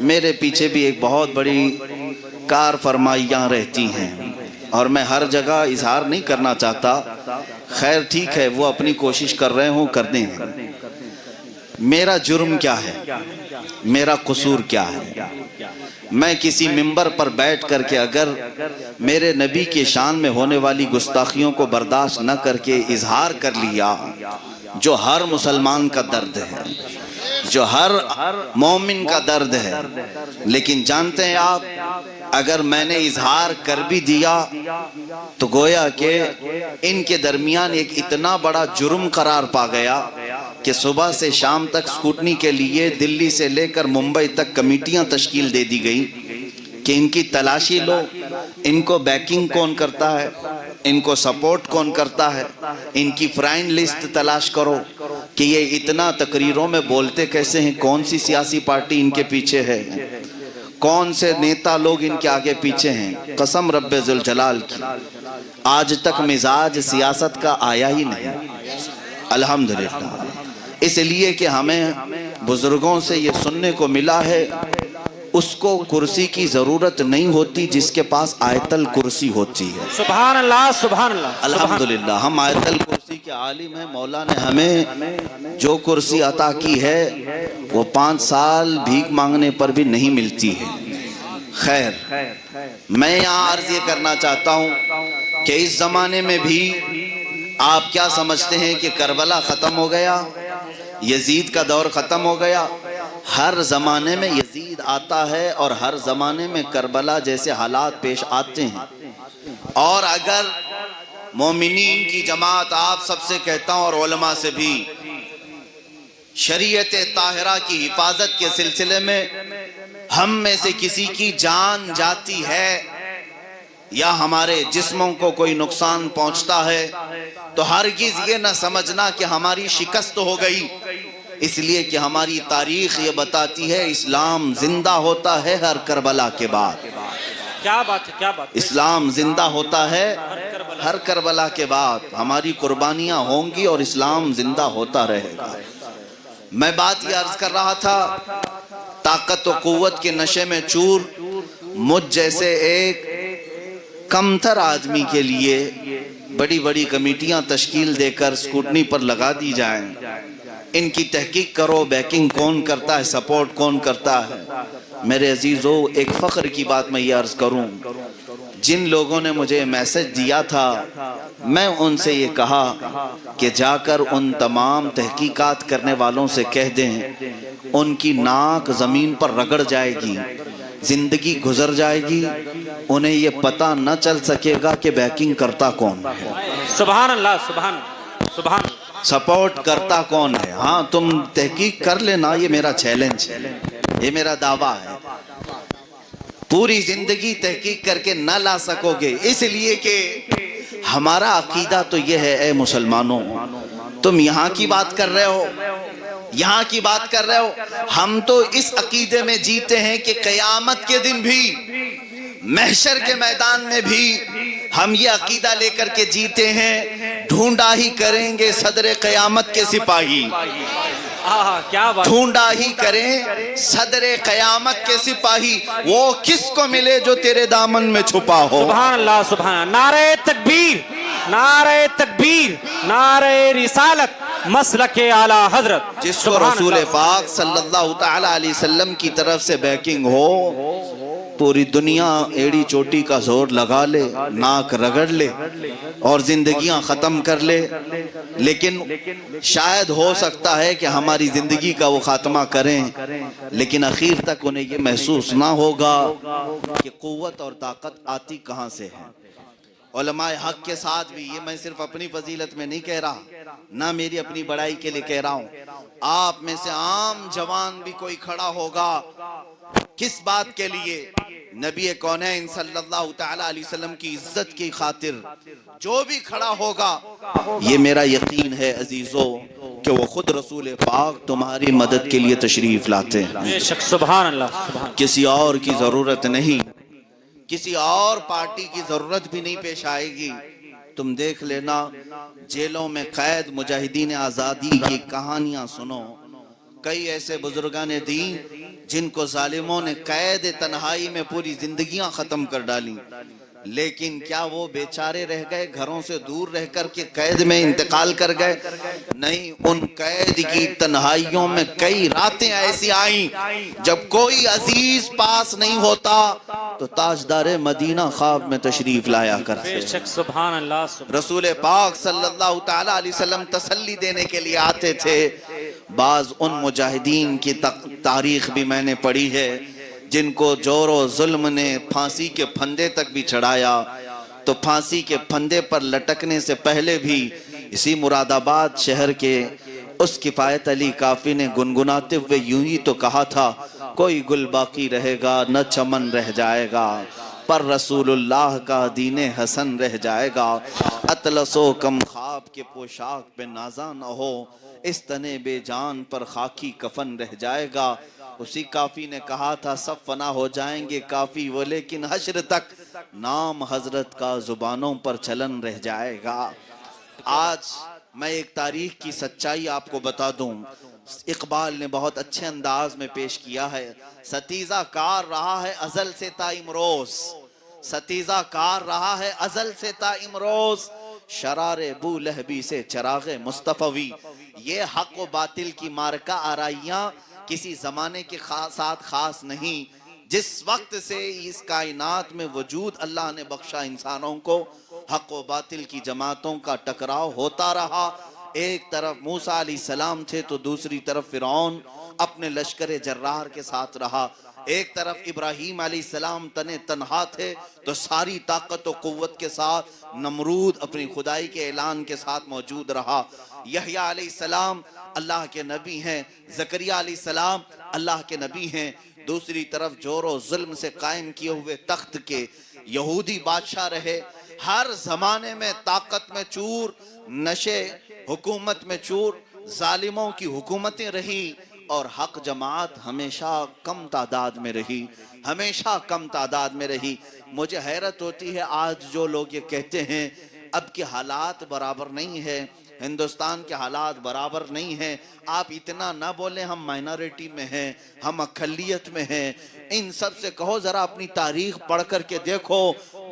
मेरे पीछे भी एक बहुत बड़ी कार फरमाइयाँ रहती हैं और मैं हर जगह इजहार नहीं करना चाहता। खैर ठीक है, वो अपनी कोशिश कर रहे हों, कर दें। मेरा जुर्म क्या है, मेरा कसूर क्या है? मैं किसी मिंबर पर बैठ करके अगर मेरे नबी के शान में होने वाली गुस्ताखियों को बर्दाश्त न करके इजहार कर लिया, जो हर मुसलमान का दर्द है, जो हर मोमिन का दर्द है, लेकिन जानते हैं आप, अगर मैंने इजहार कर भी दिया तो गोया के इनके दरमियान एक इतना बड़ा जुर्म करार पा गया कि सुबह से शाम तक स्कूटनी के लिए दिल्ली से लेकर मुंबई तक कमेटियां तश्कील दे दी गई कि इनकी तलाशी लो, इनको बैकिंग कौन करता है, इनको सपोर्ट कौन करता है, इनकी फ्राइन लिस्ट तलाश करो कि ये इतना तकरीरों में बोलते कैसे हैं, कौन सी सियासी पार्टी इनके पीछे है, कौन से नेता लोग इनके आगे पीछे हैं। कसम रब्बे जुल जलाल की, आज तक मिजाज सियासत का आया ही नहीं, अल्हम्दुलिल्लाह। इसलिए कि हमें बुजुर्गों से ये सुनने को मिला है, उसको कुर्सी की जरूरत नहीं होती जिसके पास आयतल कुर्सी होती है। सुभान अल्लाह, सुभान अल्लाह, अल्हम्दुलिल्लाह। हम आयतल कुर्सी के आलिम हैं। मौला ने हमें जो कुर्सी अता की है वो 5 साल भीख मांगने पर भी नहीं मिलती है। खैर, मैं यहाँ अर्ज ये करना चाहता हूँ कि इस जमाने में भी आप क्या समझते हैं कि करबला खत्म हो गया, यजीद का दौर खत्म हो गया? हर जमाने में यजीद आता है और हर जमाने में करबला जैसे हालात पेश आते हैं। और अगर मोमिनीन की जमात, आप सबसे कहता हूं और उलमा से भी, शरीयत ताहिरा की हिफाजत के सिलसिले में हम में से किसी की जान जाती है या हमारे जिस्मों को कोई नुकसान पहुंचता है तो हरगिज ये न समझना कि हमारी शिकस्त हो गई, इसलिए कि हमारी तारीख ये बताती है इस्लाम जिंदा होता है हर करबला के बाद। क्या बात है, क्या बात है। इस्लाम जिंदा होता है हर करबला के बाद। हमारी कुर्बानियां होंगी और इस्लाम जिंदा होता रहेगा। मैं बात ये अर्ज कर रहा था, ताकत व कुव्वत के नशे में चूर मुझ जैसे एक कमतर आदमी के लिए बड़ी बड़ी कमेटियां तश्कील देकर स्कूटनी पर लगा दी जाएं, इनकी तहकीक करो, बैकिंग कौन करता है, सपोर्ट कौन करता है। मेरे अजीजों, एक फ़ख्र की बात मैं ये अर्ज़ करूं, जिन लोगों ने मुझे मैसेज दिया था, मैं उनसे ये कहा कि जाकर उन तमाम तहकीकात करने वालों से कह दें, उनकी नाक ज़मीन पर रगड़ जाएगी, ज़िंदगी गुजर जाएगी, उन्हें ये पता न चल सकेगा कि बैकिंग करता कौन है। सुभान अल्लाह, सुभान सुभान, सपोर्ट करता कौन है। हाँ, तुम तहकीक कर लेना, ये मेरा चैलेंज है, ये मेरा दावा है। पूरी जिंदगी तहकीक करके न ला सकोगे, इसलिए कि हमारा अकीदा तो ये है, ए मुसलमानों, तुम यहाँ की बात कर रहे हो, यहाँ की बात कर रहे हो, हम तो इस अकीदे में जीते हैं कि क़यामत के दिन भी, महशर के मैदान में भी हम ये अकीदा लेकर के जीते हैं, ढूंढा ही करेंगे सदरे क़यामत के सिपाही। क्या बात। ढूंढा ही करें सदरे क़यामत के सिपाही, वो किसको मिले जो तेरे दामन में छुपा हो। सुभान अल्लाह, सुभान। नारे तकबीर, नारे तकबीर, नारे रिसालत, मसलके आला हजरत। जिसको रसूल पाक सल्लल्लाहु तआला अलैहि वसल्लम की तरफ से बैकिंग हो, पूरी दुनिया एड़ी चोटी का जोर लगा ले, नाक रगड़ ले और जिंदगियां खत्म कर ले, लेकिन शायद हो सकता है कि हमारी जिंदगी का वो खात्मा करें, लेकिन आखिर तक उन्हें ये महसूस ना होगा कि कुव्वत और ताकत आती कहाँ से है। उलमाए हक के साथ भी, ये मैं सिर्फ अपनी फजीलत में नहीं कह रहा, ना मेरी अपनी बड़ाई के लिए कह रहा हूँ, आप में से आम जवान भी कोई खड़ा होगा, किस बात के लिए? नबी कौनैन सल्लल्लाहु तआला अलैहि वसल्लम की इज्जत की खातिर जो भी खड़ा होगा, ये मेरा यकीन है अजीजों कि वो खुद रसूल पाक तुम्हारी मदद के लिए तशरीफ लाते हैं। बेशक, सुभान अल्लाह। किसी और की जरूरत नहीं, किसी और पार्टी की जरूरत भी नहीं पेश आएगी। तुम देख लेना, जेलों में कैद मुजाहिदीन आज़ादी की कहानियां सुनो। कई ऐसे बुजुर्गान दीन जिनको जालिमों ने कैद तन्हाई में पूरी जिंदगियां खत्म कर डाली, लेकिन क्या वो बेचारे रह गए, घरों से दूर रह कर के कैद में इंतकाल कर गए? नहीं, उन कैद की तन्हाइयों में कई रातें ऐसी आईं जब कोई अजीज पास नहीं होता तो ताजदारे मदीना ख्वाब में तशरीफ लाया करते। बेशक सुभान अल्लाह, रसूल पाक सल्लल्लाहु तआला अलैहि वसल्लम तसल्ली देने के लिए आते थे। बाज उन मुजाहिदीन की तारीख भी मैंने पढ़ी है जिनको जोरो जुल्म ने फांसी के फंदे तक भी चढ़ाया, तो फांसी के फंदे पर लटकने से पहले भी इसी मुरादाबाद शहर के उस किफायत अली काफी ने गुनगुनाते हुए यूं ही तो कहा था, कोई गुल बाकी रहेगा न चमन रह जाएगा, पर रसूलुल्लाह का दीने हसन रह जाएगा। अतलसो कम ख्वाब के पोशाक पे नाजा न हो, इस तने बेजान पर खाकी कफन रह जाएगा। उसी काफी ने कहा था, सब फना हो जाएंगे काफी वो, लेकिन हश्र तक नाम हजरत का जुबानों पर चलन रह जाएगा। आज मैं एक तारीख की सच्चाई आपको बता दूं, इकबाल ने बहुत अच्छे अंदाज में पेश किया है। सतीजा कार रहा है अजल से ता इमरोज, सतीजा कार रहा है अजल से ता इमरोज, शरारे बू लहबी से चरागे मुस्तफवी। ये हक व बातिल की मारका आराइयां किसी जमाने के साथ खास नहीं। जिस वक्त से इस कायनात में वजूद अल्लाह ने बख्शा इंसानों को, हक व बातिल की जमातों का टकराव होता रहा। एक तरफ मूसा अलैहिस्सलाम थे तो दूसरी तरफ फिरौन अपने लश्कर जर्रार के साथ रहा। एक तरफ इब्राहीम अलैहिस्सलाम तने तन्हा थे तो सारी ताकत और कुव्वत के साथ नमरूद अपनी खुदाई के ऐलान के साथ मौजूद रहा। यहया अलैहिस्सलाम अल्लाह के नबी हैं, ज़करिया अलैहिस्सलाम अल्लाह के नबी हैं। दूसरी तरफ जोरो जुल्म से कायम किए हुए तख्त के यहूदी बादशाह रहे। हर जमाने में ताकत में चूर, नशे हुकूमत में चूर, जालिमों की हुकूमतें रही और हक जमात हमेशा कम तादाद में रही, हमेशा कम तादाद में रही। मुझे हैरत होती है आज जो लोग ये कहते हैं अब के हालात बराबर नहीं है, हिंदुस्तान के हालात बराबर नहीं हैं। आप इतना ना बोलें, हम माइनॉरिटी में हैं, हम अक़लियत में हैं। इन सब से कहो जरा अपनी तारीख पढ़ कर के देखो,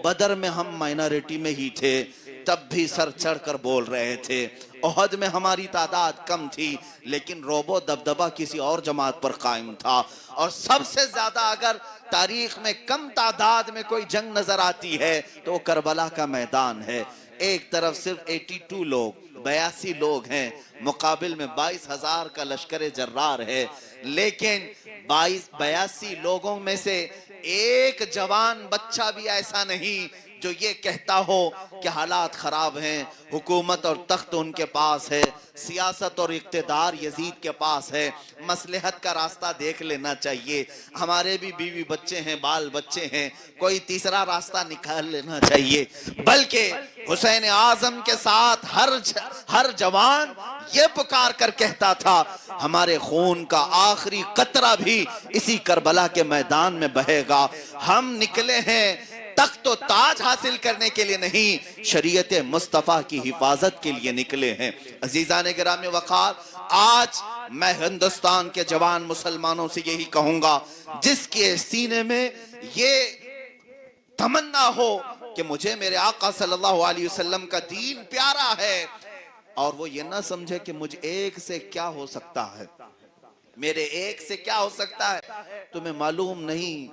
बदर में हम माइनॉरिटी में ही थे, तब भी सर चढ़ कर बोल रहे थे। ओहद में हमारी तादाद कम थी लेकिन रोबो दबदबा किसी और जमात पर कायम था। और सबसे ज्यादा अगर तारीख में कम तादाद में कोई जंग नजर आती है तो वो करबला का मैदान है। एक तरफ सिर्फ 82 लोग, 82 लोग हैं, मुकाबिल में 22,000 का लश्कर जर्रार है। लेकिन 82 लोगों में से एक जवान बच्चा भी ऐसा नहीं जो ये कहता हो कि हालात खराब हैं, हुकूमत और तख्त उनके पास है, सियासत और इक्तिदार यजीद के पास है, मसलहत का रास्ता देख लेना चाहिए, हमारे भी बीवी बच्चे हैं, बाल बच्चे हैं, कोई तीसरा रास्ता निकाल लेना चाहिए। बल्कि हुसैन आजम के साथ हर जवान ये पुकार कर कहता था, हमारे खून का आखिरी कतरा भी इसी करबला के मैदान में बहेगा। हम निकले हैं तख्त तो ताज हासिल करने के लिए नहीं, शरीयत मुस्तफा की हिफाजत के लिए निकले हैं। अजीजान गिरामी वक़ार, आज मैं हिंदुस्तान के जवान मुसलमानों से यही कहूंगा, जिसके सीने में ये तमन्ना हो कि मुझे मेरे आका सल्लल्लाहु अलैहि वसल्लम का दीन प्यारा है, और वो ये ना समझे कि मुझे एक से क्या हो सकता है, मेरे एक से क्या हो सकता है, तुम्हें मालूम नहीं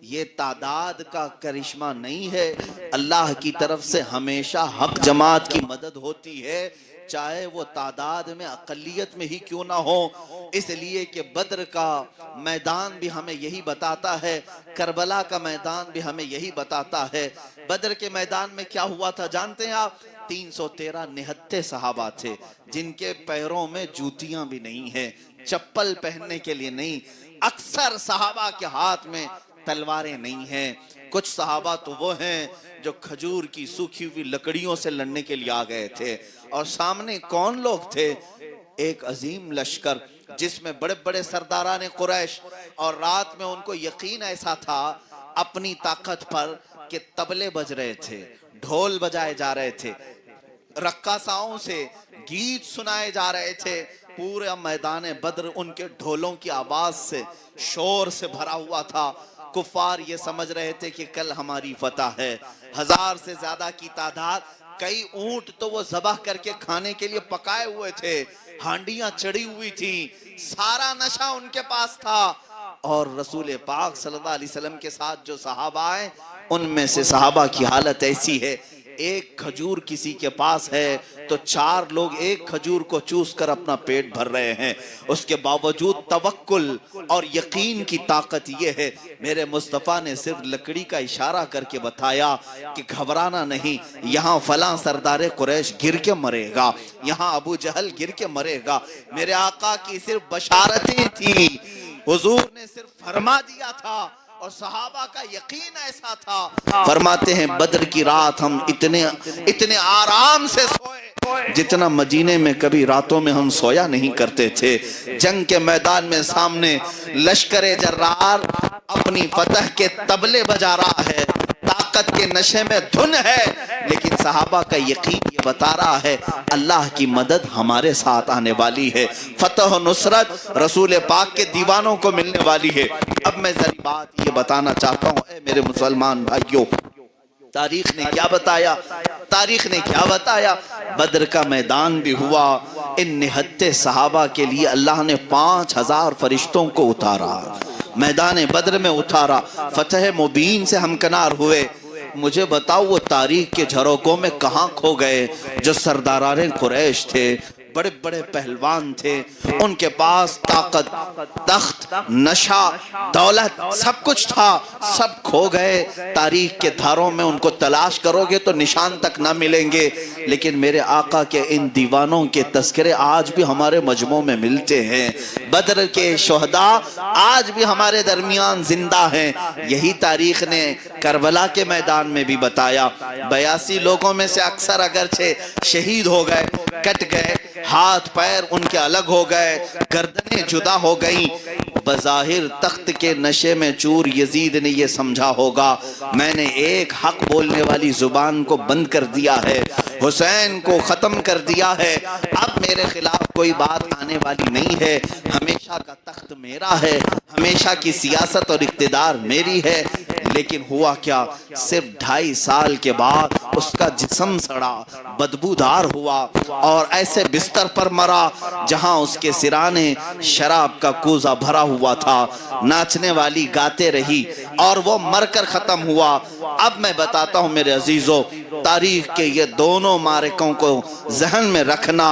ये तादाद का करिश्मा नहीं है। अल्लाह की तरफ से हमेशा हक जमात की मदद होती है, चाहे वो तादाद में अक़लियत में ही क्यों ना हो। इसलिए कि बद्र का मैदान भी हमें यही बताता है, करबला का मैदान भी हमें यही बताता है। बद्र के मैदान में क्या हुआ था जानते हैं आप? 313 निहत्थे सहाबा थे जिनके पैरों में जूतियां भी नहीं है, चप्पल पहनने के लिए नहीं। अक्सर सहाबा के हाथ में तलवारें नहीं हैं। कुछ सहाबा तो वो हैं जो खजूर की सूखी हुई लकड़ियों से लड़ने के लिए आ गए थे। और सामने कौन लोग थे? एक अजीम लश्कर जिसमें बड़े बड़े सरदारान कुरैश, और रात में उनको यकीन ऐसा था अपनी ताकत पर कि तबले बज रहे थे, ढोल बजाए जा रहे थे, रक्कासाओं से गीत सुनाए जा रहे थे, पूरा मैदान बद्र उनके ढोलों की आवाज से, शोर से भरा हुआ था। कुफार ये समझ रहे थे कि कल हमारी फतह है। 1000 से ज्यादा की तादाद, कई ऊंट तो वो ज़बह करके खाने के लिए पकाए हुए थे, हांडियां चढ़ी हुई थी, सारा नशा उनके पास था। और रसूल पाक सल्लल्लाहु अलैहि वसल्लम के साथ जो सहाबा हैं, उनमें से सहाबा की हालत ऐसी है, एक खजूर किसी के पास है तो 4 लोग एक खजूर को चूस कर अपना पेट भर रहे हैं। उसके बावजूद तवक्कुल और यकीन की ताकत ये है। मेरे मुस्तफ़ा ने सिर्फ लकड़ी का इशारा करके बताया कि घबराना नहीं, यहाँ फलां सरदारे कुरैश गिर के मरेगा, यहाँ अबू जहल गिर के मरेगा। मेरे आका की सिर्फ बशारतें थी, हुजूर ने सिर्फ फरमा दिया था और सहाबा का यकीन ऐसा था। फरमाते हैं बद्र की रात हम इतने आराम से सोए जितना मदीने में कभी रातों में हम सोया नहीं करते थे। जंग के मैदान में सामने लश्करे जर्रार अपनी फतह के तबले बजा रहा है, ताकत के नशे में धुन है, लेकिन सहाबा का यकीन ये बता रहा है अल्लाह की मदद हमारे साथ आने वाली है, फतह और नुसरत रसूल पाक के दीवानों को मिलने वाली है। अब मैं जरा बात ये बताना चाहता हूँ, ऐ मेरे मुसलमान भाइयों, तारीख ने क्या बताया? तारीख ने क्या बताया? बद्र का मैदान भी हुआ। इन निहत्ते सहाबा के लिए अल्लाह ने 5000 फरिश्तों को उतारा, मैदान बद्र में उतारा, फतह मुबीन से हमकनार हुए। मुझे बताओ वो तारीख के झरोकों में कहाँ खो गए जो सरदाराने कुरैश थे, बड़े बड़े पहलवान थे, उनके पास ताकत, तख्त, नशा, दौलत सब कुछ था, सब खो गए। तारीख के धारों में उनको तलाश करोगे तो निशान तक ना मिलेंगे। लेकिन मेरे आका के इन दीवानों के तस्करे आज भी हमारे मजमों में मिलते हैं। बद्र के शोहदा आज भी हमारे दरमियान जिंदा हैं। यही तारीख ने करबला के मैदान में भी बताया। 82 लोगों में से अक्सर अगरचे शहीद हो गए, कट गए, हाथ पैर उनके अलग हो गए, गर्दनें जुदा हो गई। बज़ाहिर तख्त के नशे में चूर यजीद ने यह समझा होगा मैंने एक हक बोलने वाली जुबान को बंद कर दिया है, हुसैन को खत्म कर दिया है, अब मेरे खिलाफ कोई बात आने वाली नहीं है, हमेशा का तख्त मेरा है, हमेशा की सियासत और इख्तिदार मेरी है। लेकिन हुआ क्या, सिर्फ 2.5 साल के बाद उसका जिस्म सड़ा, बदबूदार हुआ और ऐसे बिस्तर पर मरा जहां उसके सिराने शराब का कूजा भरा हुआ था। नाचने वाली गाते रही और वो मरकर खत्म हुआ। अब मैं बताता हूं मेरे अजीजों, तारीख के ये दोनों मारकों को जहन में रखना,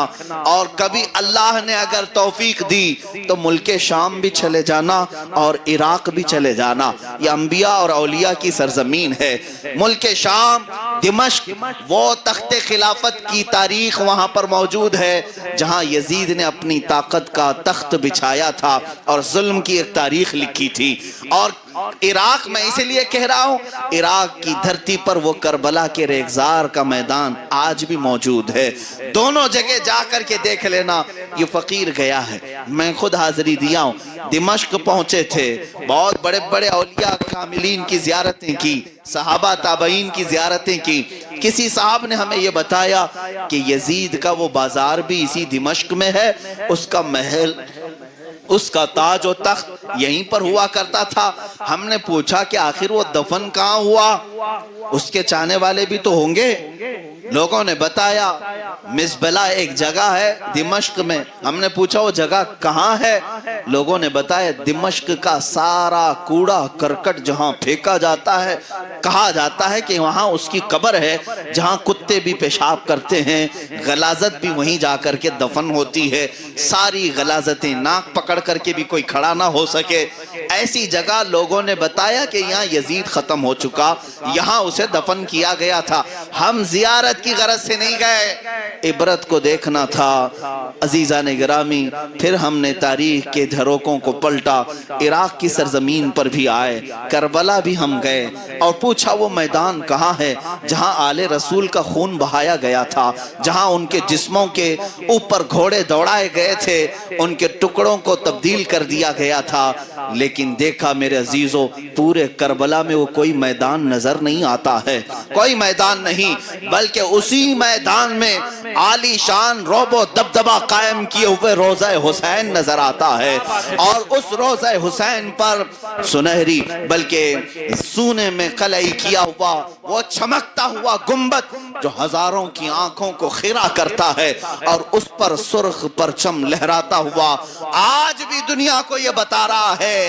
और कभी अल्लाह ने अगर तौफीक दी तो मुल्के शाम भी चले जाना और इराक भी चले जाना। ये अंबिया और औलिया की सरजमीन है। मुल्के शाम, दिमश्क, वो तख्ते खिलाफत की तारीख वहां पर मौजूद है जहां यजीद ने अपनी ताकत का तख्त बिछाया था और जुल्म की एक तारीख लिखी थी। और इराक, मैं इसलिए कह रहा हूं, इराक की धरती पर वो करबला के रेगजार का मैदान आज भी मौजूद है। दोनों जगह जाकर के देख लेना। ये फकीर गया है, मैं खुद हाजिरी दिया हूं, दिमश्क पहुंचे थे, बहुत बड़े बड़े औलिया कामिलीन की जियारतें की, सहाबा ताबईन की जियारतें की। किसी साहब ने हमें यह बताया कि यजीद का वो बाजार भी इसी दिमश्क में है, उसका महल, उसका ताज और तख्त यहीं पर हुआ करता था। हमने पूछा कि आखिर वो दफन कहाँ हुआ, उसके चाहने वाले भी तो होंगे। लोगों ने बताया मिसबला एक जगह है दिमश्क में। हमने पूछा वो जगह कहाँ है, लोगों ने बताया दिमश्क का सारा कूड़ा करकट जहाँ फेंका जाता है, कहा जाता है कि वहाँ उसकी कब्र है जहाँ कुत्ते भी पेशाब करते हैं, गलाजत भी वहीं जाकर के दफन होती है। सारी गलाजतें, नाक पकड़ करके भी कोई खड़ा ना हो सके, ऐसी जगह लोगों ने बताया कि यहाँ यजीद खत्म हो चुका, यहाँ उसे दफन किया गया था। हम जियारत की गरज से नहीं गए, इबरत को देखना था। अजीजा ने गिरामी, फिर हमने तारीख के झरोकों को पलटा, इराक की सरजमीन पर भी आए, करबला भी हम गए और पूछा वो मैदान कहाँ है जहाँ आले रसूल का खून बहाया गया था, जहाँ उनके जिस्मों के ऊपर घोड़े दौड़ाए गए थे, उनके टुकड़ों को तब्दील कर दिया गया था। लेकिन लेकिन देखा मेरे अजीजों, पूरे करबला में वो कोई मैदान नजर नहीं आता है, कोई मैदान नहीं, बल्कि उसी मैदान में आलीशान रोबो दबदबा कायम किए हुए रोज़ा हुसैन नजर आता है। और उस रोज़ा हुसैन पर सुनहरी बल्कि सूने में कलई किया हुआ वो चमकता हुआ गुंबद जो हजारों की आंखों को खिरा करता है, और उस पर सुर्ख परचम लहराता हुआ आज भी दुनिया को यह बता रहा है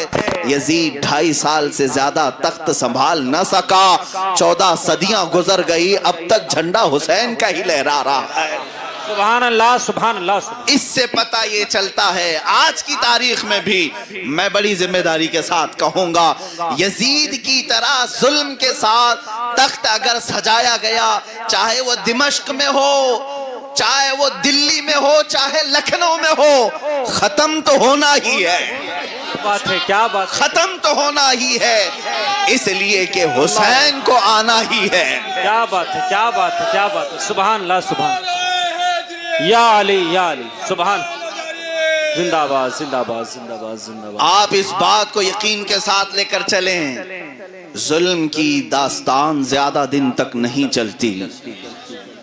यजीद 2.5 साल से ज्यादा तख्त संभाल न सका, 14 सदियां गुजर गई, अब तक झंडा हुसैन का ही लहरा रहा है। सुभान अल्लाह, सुभान अल्लाह। इससे पता ये चलता है आज की तारीख में भी मैं बड़ी जिम्मेदारी के साथ कहूंगा, यजीद की तरह जुल्म के साथ तख्त अगर सजाया गया, चाहे वो दिमश्क में हो, चाहे वो दिल्ली में हो, चाहे लखनऊ में हो, खत्म तो होना ही है। बात है, क्या बात, खत्म तो होना ही है, इसलिए कि हुसैन को आना ही है। क्या बात है, क्या बात है, क्या बात है। सुभान अल्लाह, सुभान या अली, या अली, सुभान। जिंदाबाद, जिंदाबाद, जिंदाबाद, जिंदाबाद। आप इस बात को यकीन के साथ लेकर चलें, जुल्म की दास्तान ज्यादा दिन तक नहीं चलती।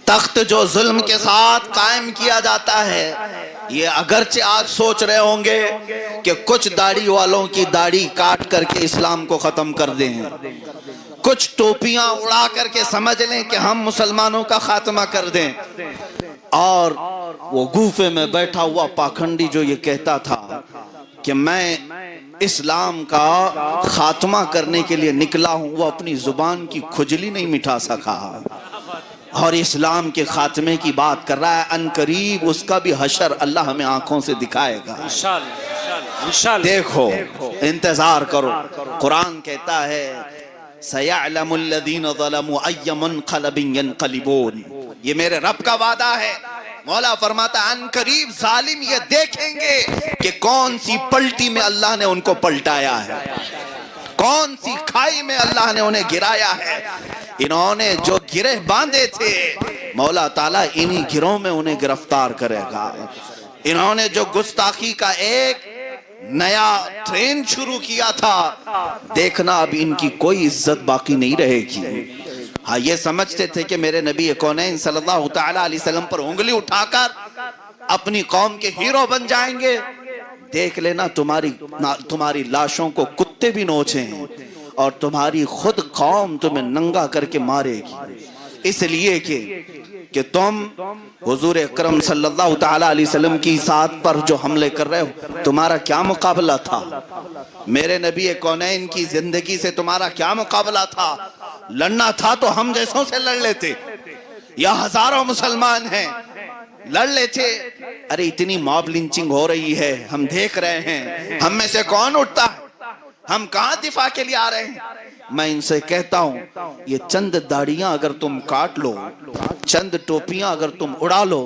तख्त जो जुल्म के साथ कायम किया जाता है, ये अगरचे आज सोच रहे होंगे कि कुछ दाढ़ी वालों की दाढ़ी काट करके इस्लाम को खत्म कर दें, कुछ टोपियां उड़ा करके समझ लें कि हम मुसलमानों का खात्मा कर दें, और वो गुफे में बैठा हुआ पाखंडी जो ये कहता था कि मैं इस्लाम का खात्मा करने के लिए निकला हूं, वो अपनी जुबान की खुजली नहीं मिटा सका और इस्लाम के खात्मे की बात कर रहा है। अनकरीब उसका भी हशर अल्लाह हमें आंखों से दिखाएगा इंशाअल्लाह, इंशाअल्लाह। देखो, इंतजार करो। कुरान कहता है सयअलमुल लज़ीना ज़लमू अय्य मुनक़लबिन यनक़लिबून, ये मेरे रब का वादा है। मौला फरमाता अनकरीब जालिम ये देखेंगे कि कौन सी पलटी में अल्लाह ने उनको पलटाया है, कौन सी खाई में अल्लाह ने उन्हें गिराया है। इन्होंने जो गिरह बांधे थे, मौला ताला इन्हीं गिरों में उन्हें गिरफ्तार करेगा। इन्होंने जो गुस्ताखी का एक नया ट्रेंड शुरू किया था, देखना अब इनकी कोई इज्जत बाकी नहीं रहेगी। हाँ, ये समझते थे कि मेरे नबी कौनैन सल्लल्लाहु तआला अलैहि वसल्लम पर उंगली उठाकर अपनी कौम के हीरो बन जाएंगे। देख लेना तुम्हारी लाशों को कुत्ते भी नोचें और तुम्हारी खुद कौम तुम्हें नंगा करके मारेगी, इसलिए कि तुम हुजूर अकरम सल्लल्लाहु तआला अलैहि वसल्लम की साथ पर जो हमले कर रहे हो, तुम्हारा क्या मुकाबला था? मेरे नबी कौनैन की जिंदगी से तुम्हारा क्या मुकाबला था? लड़ना था तो हम जैसों से लड़ लेते, या हजारों मुसलमान हैं लड़ लेते। अरे इतनी मॉब लिंचिंग हो रही है, हम देख रहे हैं, हम में से कौन उठता है? हम कहां दिफा के लिए आ रहे हैं? मैं इनसे कहता हूं, ये चंद दाढ़ियां अगर तुम काट लो, चंद टोपियां अगर तुम उड़ा लो,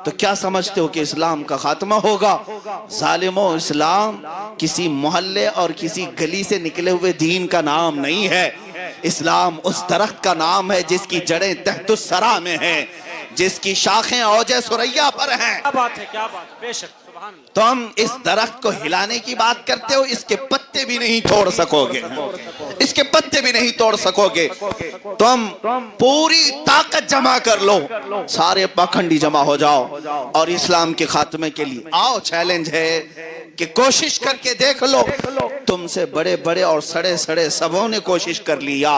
तो क्या समझते हो कि इस्लाम का खात्मा होगा? जालिमों, इस्लाम किसी मोहल्ले और किसी गली से निकले हुए दीन का नाम नहीं है। इस्लाम उस दरख्त का नाम है जिसकी जड़ें तहतुस सरा में हैं, जिसकी शाखें औजे सुरैया पर हैं। क्या बात है, क्या बात, बेशक। तुम इस दरख्त को हिलाने की बात करते हो, इसके पत्ते भी नहीं तोड़ सकोगे, इसके पत्ते भी नहीं तोड़ सकोगे। तुम पूरी ताकत जमा कर लो, सारे पाखंडी जमा हो जाओ और इस्लाम के खात्मे के लिए आओ। चैलेंज है कि कोशिश करके देख लो। तुमसे बड़े बड़े और सड़े सड़े सबों ने कोशिश कर लिया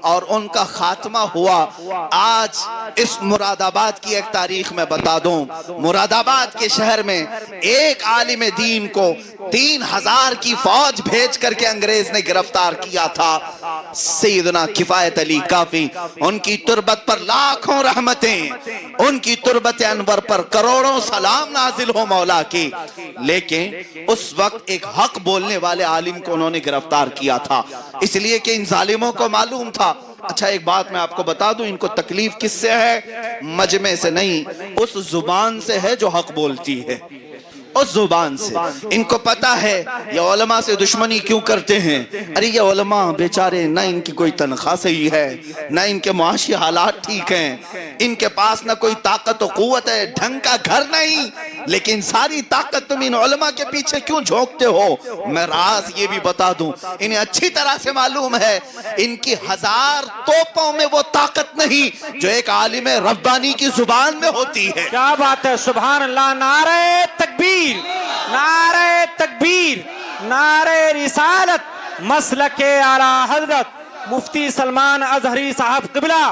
और उनका खात्मा हुआ। आज इस मुरादाबाद की एक तारीख में बता दूं, मुरादाबाद के शहर में एक आलिम दीन को 3000 की फौज भेज करके अंग्रेज ने गिरफ्तार किया था। सैयदना किफायत अली काफी, उनकी तुरबत पर लाखों रहमतें, उनकी तुरबत अनवर पर करोड़ों सलाम नाजिल हो मौला की। लेकिन उस वक्त एक हक बोलने वाले आलिम को उन्होंने गिरफ्तार किया था, इसलिए कि इन जालिमों को मालूम था। अच्छा, एक बात मैं आपको बता दूं, इनको तकलीफ किससे है? मजमे से नहीं, उस जुबान से है जो हक बोलती है, उस जुबान से। इनको पता है ये उलमा से दुश्मनी क्यों करते हैं। अरे ये उलमा बेचारे, ना इनकी कोई तनख्वाह सही है, ना इनके मुआशी हालात ठीक हैं, इनके पास ना कोई ताकत और कुव्वत है, ढंग का घर नहीं, लेकिन सारी ताकत तुम इन उलमा के पीछे क्यों झोंकते हो? मैं राज ये भी बता दूं, इन्हें अच्छी तरह से मालूम है इनकी 1000 तोपों में वो ताकत नहीं जो एक आलिम रब्बानी की जुबान में होती है। क्या बात है, सुभान अल्लाह। नारे तकबीर, नारे तकबीर, नारे रिसालत, मसलके आला हजरत मुफ्ती सलमान अजहरी साहब क़िबला।